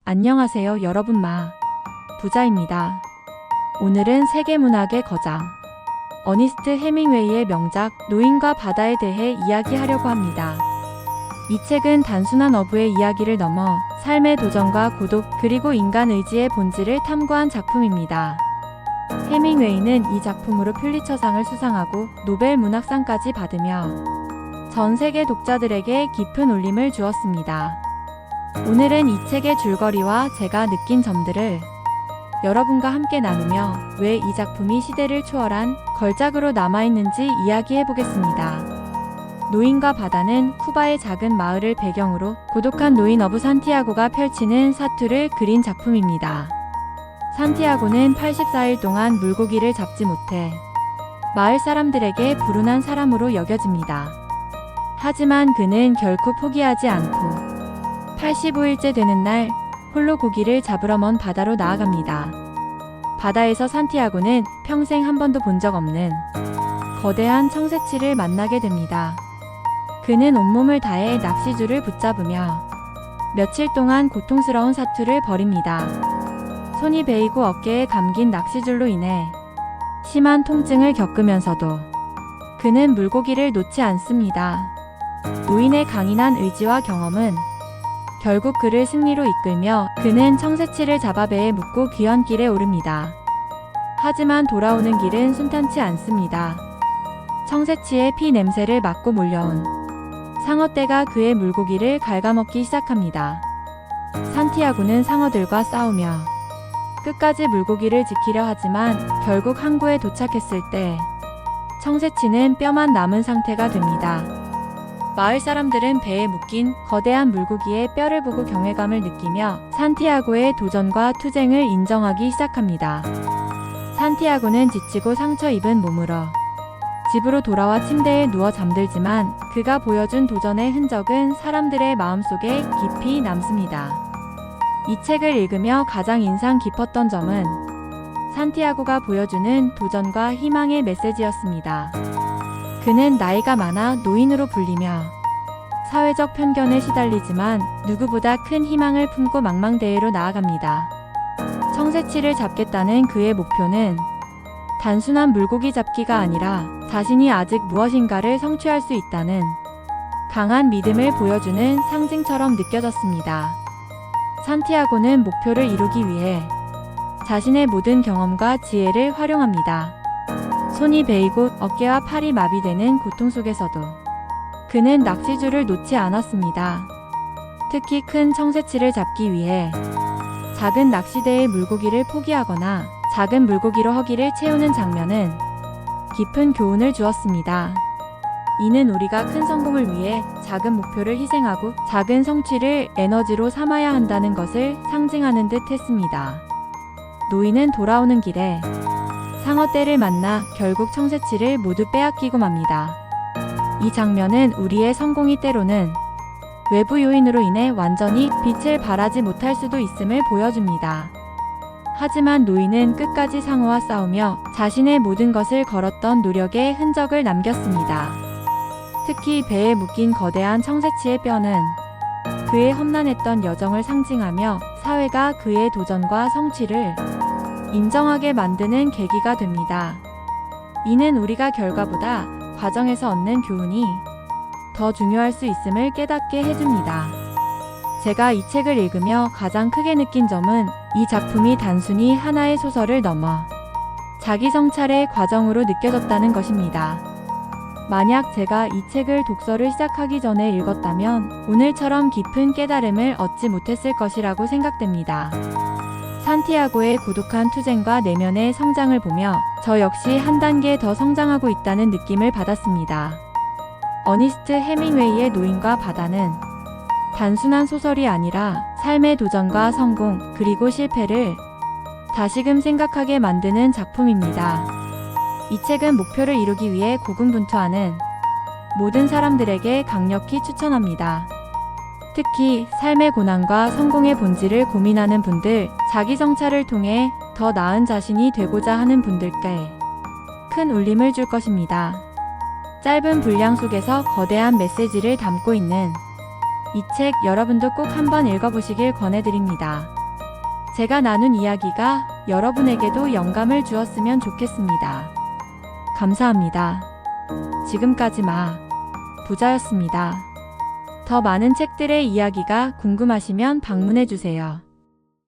안녕하세요 여러분 부자입니다. 오늘은 세계문학의 거장 어니스트 해밍웨이의 명작 노인과 바다에 대해 이야기하려고 합니다. 이 책은 단순한 어부의 이야기를 넘어 삶의 도전과 고독 그리고 인간 의지의 본질을 탐구한 작품입니다. 해밍웨이는 이 작품으로 퓰리처상을 수상하고 노벨 문학상까지 받으며 전 세계 독자들에게 깊은 울림을 주었습니다. 오늘은 이 책의 줄거리와 제가 느낀 점들을 여러분과 함께 나누며 왜 이 작품이 시대를 초월한 걸작으로 남아있는지 이야기해보겠습니다. 노인과 바다는 쿠바의 작은 마을을 배경으로 고독한 노인 어부 산티아고가 펼치는 사투를 그린 작품입니다. 산티아고는 84일 동안 물고기를 잡지 못해 마을 사람들에게 불운한 사람으로 여겨집니다. 하지만 그는 결코 포기하지 않고 85일째 되는 날 홀로 고기를 잡으러 먼 바다로 나아갑니다. 바다에서 산티아고는 평생 한 번도 본 적 없는 거대한 청새치를 만나게 됩니다. 그는 온몸을 다해 낚시줄을 붙잡으며 며칠 동안 고통스러운 사투를 벌입니다. 손이 베이고 어깨에 감긴 낚시줄로 인해 심한 통증을 겪으면서도 그는 물고기를 놓지 않습니다. 노인의 강인한 의지와 경험은 결국 그를 승리로 이끌며 그는 청새치를 잡아 배에 묻고 귀환길에 오릅니다. 하지만 돌아오는 길은 순탄치 않습니다. 청새치의 피 냄새를 맡고 몰려온 상어떼가 그의 물고기를 갉아먹기 시작합니다. 산티아고는 상어들과 싸우며 끝까지 물고기를 지키려 하지만 결국 항구에 도착했을 때 청새치는 뼈만 남은 상태가 됩니다. 마을 사람들은 배에 묶인 거대한 물고기의 뼈를 보고 경외감을 느끼며 산티아고의 도전과 투쟁을 인정하기 시작합니다. 산티아고는 지치고 상처 입은 몸으로 집으로 돌아와 침대에 누워 잠들지만 그가 보여준 도전의 흔적은 사람들의 마음속에 깊이 남습니다. 이 책을 읽으며 가장 인상 깊었던 점은 산티아고가 보여주는 도전과 희망의 메시지였습니다. 그는 나이가 많아 노인으로 불리며 사회적 편견에 시달리지만 누구보다 큰 희망을 품고 망망대해로 나아갑니다. 청새치를 잡겠다는 그의 목표는 단순한 물고기 잡기가 아니라 자신이 아직 무엇인가를 성취할 수 있다는 강한 믿음을 보여주는 상징처럼 느껴졌습니다. 산티아고는 목표를 이루기 위해 자신의 모든 경험과 지혜를 활용합니다. 손이 베이고 어깨와 팔이 마비되는 고통 속에서도 그는 낚시줄을 놓지 않았습니다. 특히 큰 청새치를 잡기 위해 작은 낚시대의 물고기를 포기하거나 작은 물고기로 허기를 채우는 장면은 깊은 교훈을 주었습니다. 이는 우리가 큰 성공을 위해 작은 목표를 희생하고 작은 성취를 에너지로 삼아야 한다는 것을 상징하는 듯 했습니다. 노인은 돌아오는 길에 상어떼를 만나 결국 청새치를 모두 빼앗기고 맙니다. 이 장면은 우리의 성공이 때로는 외부 요인으로 인해 완전히 빛을 발하지 못할 수도 있음을 보여줍니다. 하지만 노인은 끝까지 상어와 싸우며 자신의 모든 것을 걸었던 노력의 흔적을 남겼습니다. 특히 배에 묶인 거대한 청새치의 뼈는 그의 험난했던 여정을 상징하며 사회가 그의 도전과 성취를 인정하게 만드는 계기가 됩니다. 이는 우리가 결과보다 과정에서 얻는 교훈이 더 중요할 수 있음을 깨닫게 해줍니다. 제가 이 책을 읽으며 가장 크게 느낀 점은 이 작품이 단순히 하나의 소설을 넘어 자기 성찰의 과정으로 느껴졌다는 것입니다. 만약 제가 이 책을 독서를 시작하기 전에 읽었다면 오늘처럼 깊은 깨달음을 얻지 못했을 것이라고 생각됩니다. 산티아고의 고독한 투쟁과 내면의 성장을 보며 저 역시 한 단계 더 성장하고 있다는 느낌을 받았습니다. 어니스트 해밍웨이의 노인과 바다는 단순한 소설이 아니라 삶의 도전과 성공 그리고 실패를 다시금 생각하게 만드는 작품입니다. 이 책은 목표를 이루기 위해 고군분투하는 모든 사람들에게 강력히 추천합니다. 특히 삶의 고난과 성공의 본질을 고민하는 분들, 자기 성찰을 통해 더 나은 자신이 되고자 하는 분들께 큰 울림을 줄 것입니다. 짧은 분량 속에서 거대한 메시지를 담고 있는 이 책 여러분도 꼭 한번 읽어보시길 권해드립니다. 제가 나눈 이야기가 여러분에게도 영감을 주었으면 좋겠습니다. 감사합니다. 지금까지 부자였습니다. 더 많은 책들의 이야기가 궁금하시면 방문해주세요.